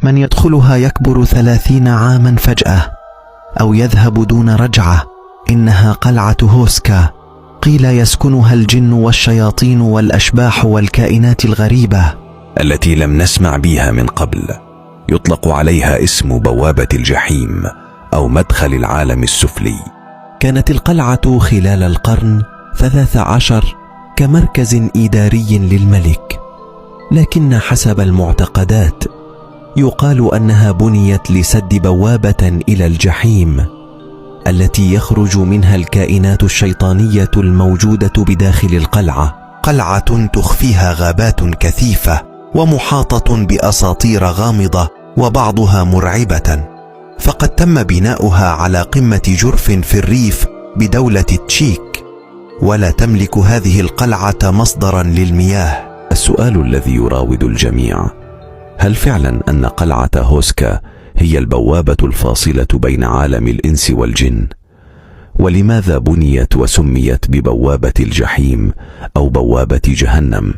من يدخلها يكبر 30 عاما فجأة أو يذهب دون رجعة. إنها قلعة هوسكا، قيل يسكنها الجن والشياطين والأشباح والكائنات الغريبة التي لم نسمع بها من قبل. يطلق عليها اسم بوابة الجحيم أو مدخل العالم السفلي. كانت القلعة خلال القرن 13 كمركز إداري للملك، لكن حسب المعتقدات يقال أنها بنيت لسد بوابة إلى الجحيم التي يخرج منها الكائنات الشيطانية الموجودة بداخل القلعة. قلعة تخفيها غابات كثيفة ومحاطة بأساطير غامضة وبعضها مرعبة، فقد تم بناؤها على قمة جرف في الريف بدولة تشيك، ولا تملك هذه القلعة مصدرا للمياه. السؤال الذي يراود الجميع: هل فعلا أن قلعة هوسكا هي البوابة الفاصلة بين عالم الإنس والجن؟ ولماذا بنيت وسميت ببوابة الجحيم أو بوابة جهنم؟